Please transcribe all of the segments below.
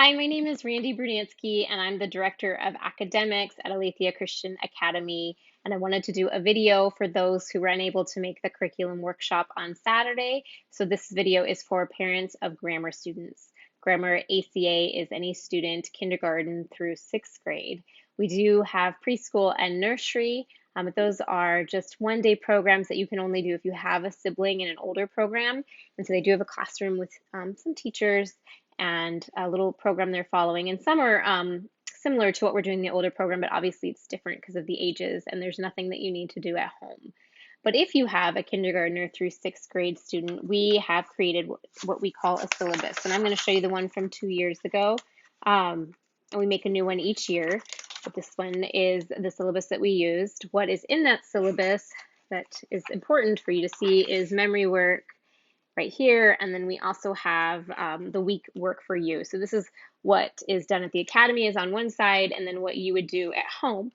Hi, my name is Randy Brunansky, and I'm the Director of Academics at Aletheia Christian Academy. And I wanted to do a video for those who were unable to make the curriculum workshop on Saturday. So this video is for parents of grammar students. Grammar ACA is any student, kindergarten through sixth grade. We do have preschool and nursery. But those are just one-day programs that you can only do if you have a sibling in an older program. And so they do have a classroom with some teachers and a little program they're following. And some are similar to what we're doing in the older program, but obviously it's different because of the ages, and there's nothing that you need to do at home. But if you have a kindergartner through sixth grade student, we have created what we call a syllabus. And I'm going to show you the one from 2 years ago. And we make a new one each year. But this one is the syllabus that we used. What is in that syllabus that is important for you to see is memory work, right here. And then we also have the week work for you. So this is what is done at the academy is on one side, and then what you would do at home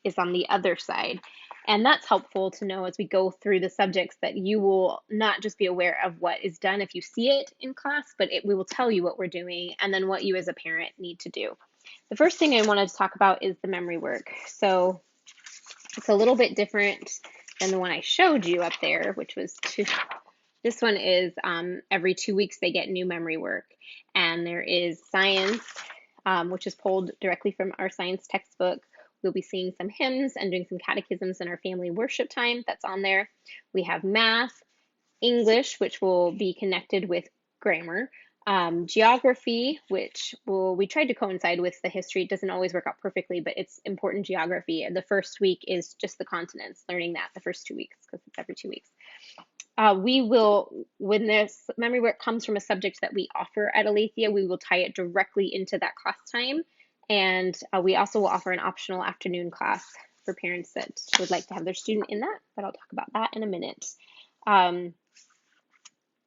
is on the other side. And that's helpful to know as we go through the subjects that you will not just be aware of what is done if you see it in class, but we will tell you what we're doing and then what you as a parent need to do. The first thing I wanted to talk about is the memory work. So it's a little bit different than the one I showed you up there, which was this one is every 2 weeks they get new memory work. And there is science, which is pulled directly from our science textbook. We'll be singing some hymns and doing some catechisms in our family worship time. That's on there. We have math, English, which will be connected with grammar, geography, which we tried to coincide with the history. It doesn't always work out perfectly, but it's important geography. And the first week is just the continents, learning that the first 2 weeks because it's every 2 weeks. We will, when this memory work comes from a subject that we offer at Aletheia, we will tie it directly into that class time. And we also will offer an optional afternoon class for parents that would like to have their student in that, but I'll talk about that in a minute.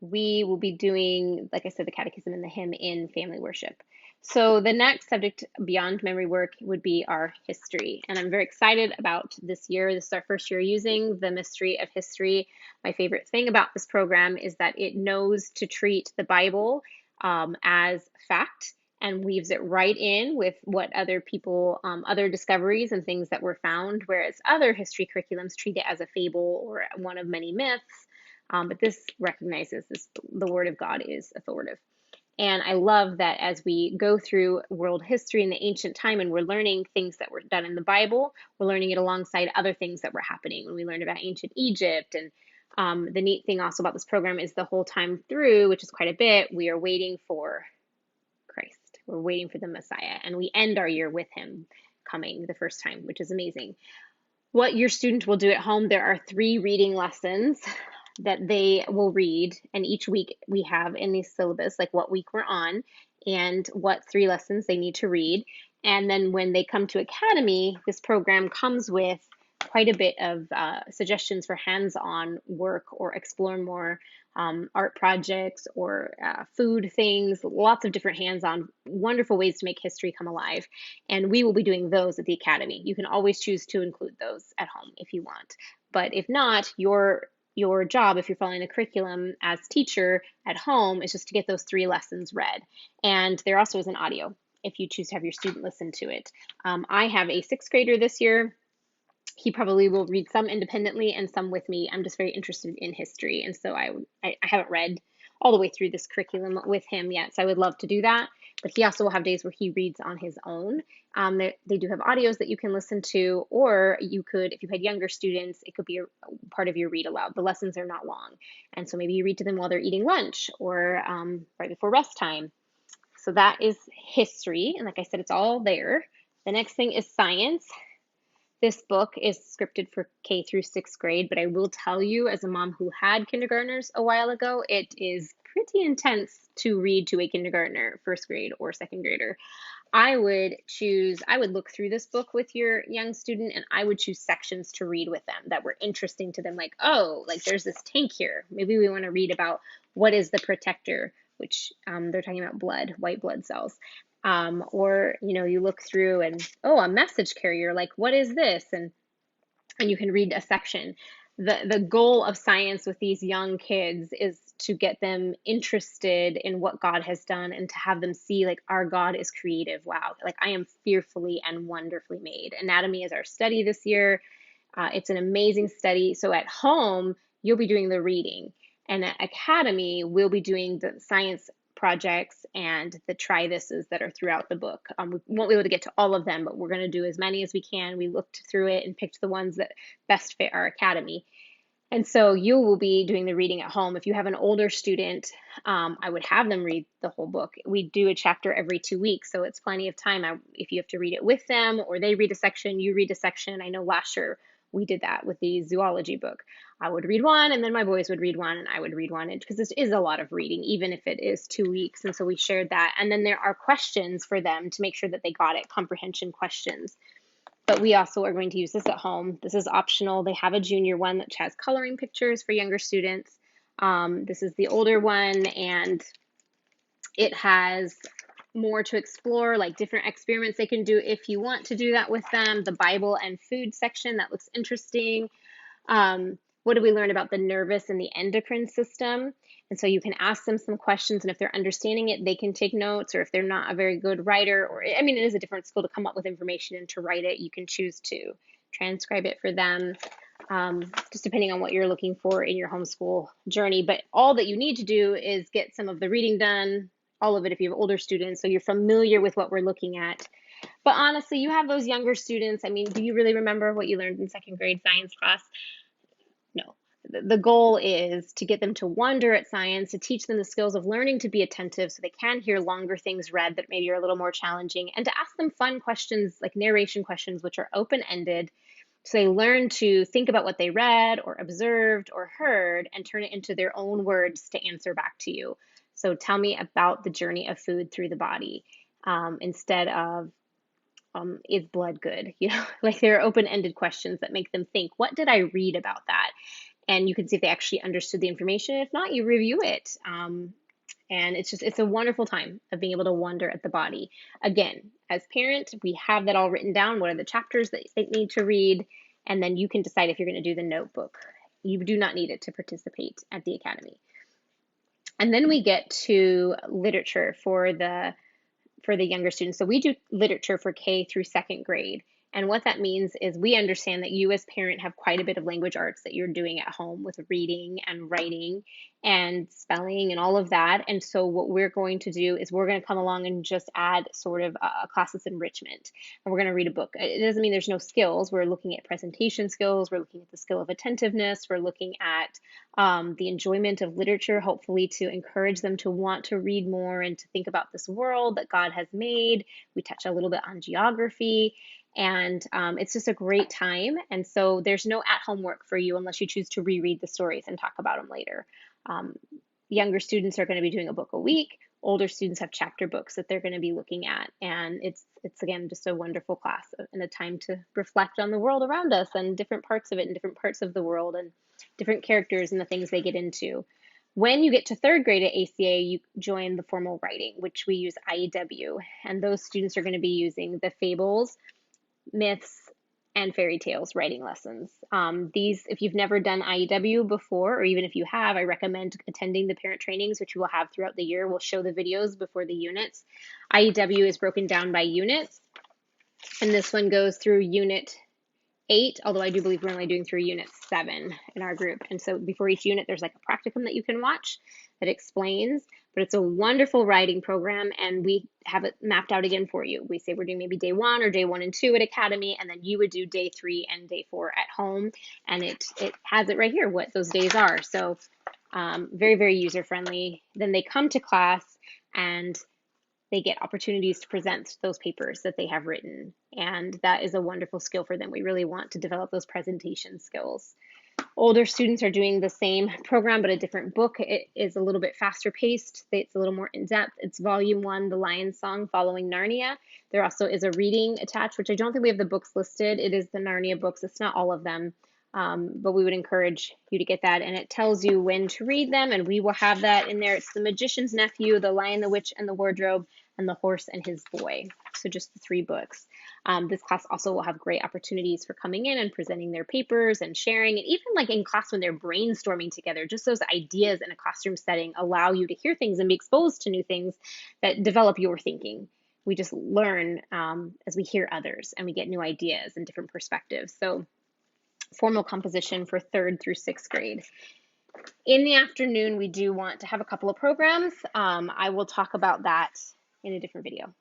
We will be doing, like I said, the catechism and the hymn in family worship. So the next subject beyond memory work would be our history. And I'm very excited about this year. This is our first year using the mystery of history. My favorite thing about this program is that it knows to treat the Bible as fact and weaves it right in with what other people, other discoveries and things that were found, whereas other history curriculums treat it as a fable or one of many myths. But this recognizes the Word of God is authoritative. And I love that as we go through world history in the ancient time and we're learning things that were done in the Bible, we're learning it alongside other things that were happening. When we learned about ancient Egypt, and the neat thing also about this program is the whole time through, which is quite a bit, we are waiting for Christ. We're waiting for the Messiah. And we end our year with him coming the first time, which is amazing. What your student will do at home, there are 3 reading lessons that they will read, and each week we have in the syllabus like what week we're on and what 3 lessons they need to read. And then when they come to academy, this program comes with quite a bit of suggestions for hands-on work or explore more art projects or food things, lots of different hands-on wonderful ways to make history come alive. And we will be doing those at the academy. You can always choose to include those at home if you want. But if not, your job, if you're following the curriculum as teacher at home, is just to get those 3 lessons read. And there also is an audio if you choose to have your student listen to it. I have a 6th grader this year. He probably will read some independently and some with me. I'm just very interested in history, and so I haven't read all the way through this curriculum with him yet, so I would love to do that. But he also will have days where he reads on his own. They do have audios that you can listen to, or you could, if you had younger students, it could be a part of your read aloud. The lessons are not long, and so maybe you read to them while they're eating lunch or right before rest time. So that is history, and like I said, it's all there. The next thing is science. This book is scripted for K through 6th grade, but I will tell you, as a mom who had kindergartners a while ago, it is pretty intense to read to a kindergartner, 1st grade, or 2nd grader. I would look through this book with your young student and I would choose sections to read with them that were interesting to them. Like, oh, like there's this tank here. Maybe we want to read about what is the protector, which they're talking about blood, white blood cells. Or, you look through and, oh, a message carrier, like what is this? And you can read a section. The goal of science with these young kids is to get them interested in what God has done and to have them see like our God is creative. Wow, like I am fearfully and wonderfully made. Anatomy is our study this year. It's an amazing study. So at home, you'll be doing the reading, and at Academy, we'll be doing the science projects and the try thises that are throughout the book. We won't be able to get to all of them, but we're going to do as many as we can. We looked through it and picked the ones that best fit our Academy. And so you will be doing the reading at home. If you have an older student, I would have them read the whole book. We do a chapter every 2 weeks, so it's plenty of time. If you have to read it with them or they read a section, you read a section. I know last year we did that with the zoology book. I would read one, and then my boys would read one, and I would read one, because this is a lot of reading, even if it is 2 weeks. And so we shared that. And then there are questions for them to make sure that they got it, comprehension questions. But we also are going to use this at home. This is optional. They have a junior one that has coloring pictures for younger students. This is the older one, and it has more to explore, like different experiments they can do if you want to do that with them. The Bible and food section, that looks interesting. What do we learn about the nervous and the endocrine system? And so you can ask them some questions, and if they're understanding it, they can take notes, or if they're not a very good writer, or I mean, it is a different skill to come up with information and to write it. You can choose to transcribe it for them, just depending on what you're looking for in your homeschool journey. But all that you need to do is get some of the reading done, all of it if you have older students, so you're familiar with what we're looking at. But honestly, you have those younger students. I mean, do you really remember what you learned in second grade science class? No. The goal is to get them to wonder at science, to teach them the skills of learning to be attentive so they can hear longer things read that maybe are a little more challenging, and to ask them fun questions like narration questions, which are open-ended, so they learn to think about what they read or observed or heard and turn it into their own words to answer back to you. So tell me about the journey of food through the body, instead of is blood good? Like there are open-ended questions that make them think, what did I read about that? And you can see if they actually understood the information. If not, you review it. And it's a wonderful time of being able to wonder at the body. Again, as parents, we have that all written down. What are the chapters that they need to read? And then you can decide if you're going to do the notebook. You do not need it to participate at the Academy. And then we get to literature for the younger students. So we do literature for K through second grade. And what that means is we understand that you as parent have quite a bit of language arts that you're doing at home with reading and writing and spelling and all of that. And so what we're going to do is we're going to come along and just add sort of a classes enrichment. And we're going to read a book. It doesn't mean there's no skills. We're looking at presentation skills. We're looking at the skill of attentiveness. We're looking at the enjoyment of literature, hopefully to encourage them to want to read more and to think about this world that God has made. We touch a little bit on geography. And it's just a great time. And so there's no at-home work for you unless you choose to reread the stories and talk about them later. Younger students are going to be doing a book a week. Older students have chapter books that they're going to be looking at. And it's again, just a wonderful class and a time to reflect on the world around us and different parts of it and different parts of the world and different characters and the things they get into. When you get to third grade at ACA, you join the formal writing, which we use IEW. And those students are going to be using the fables, myths, and fairy tales writing lessons. These, if you've never done IEW before, or even if you have, I recommend attending the parent trainings, which we will have throughout the year. We'll show the videos before the units. IEW is broken down by units, and this one goes through unit 8, although I do believe we're only doing through unit 7 in our group. And so before each unit, there's like a practicum that you can watch that explains, but it's a wonderful writing program, and we have it mapped out again for you. We say we're doing maybe day 1 or day 1 and 2 at Academy, and then you would do day 3 and day 4 at home, and it has it right here, what those days are. So very, very user-friendly. Then they come to class, and they get opportunities to present those papers that they have written. And that is a wonderful skill for them. We really want to develop those presentation skills. Older students are doing the same program, but a different book. It is a little bit faster paced. It's a little more in depth. It's volume 1, The Lion's Song Following Narnia. There also is a reading attached, which I don't think we have the books listed. It is the Narnia books. It's not all of them. But we would encourage you to get that, and it tells you when to read them, and we will have that in there. It's The Magician's Nephew, The Lion, the Witch, and the Wardrobe, and The Horse and His Boy. So just the 3 books. This class also will have great opportunities for coming in and presenting their papers and sharing, and even like in class when they're brainstorming together, just those ideas in a classroom setting allow you to hear things and be exposed to new things that develop your thinking. We just learn as we hear others, and we get new ideas and different perspectives. So formal composition for 3rd through 6th grade. In the afternoon, we do want to have a couple of programs. I will talk about that in a different video.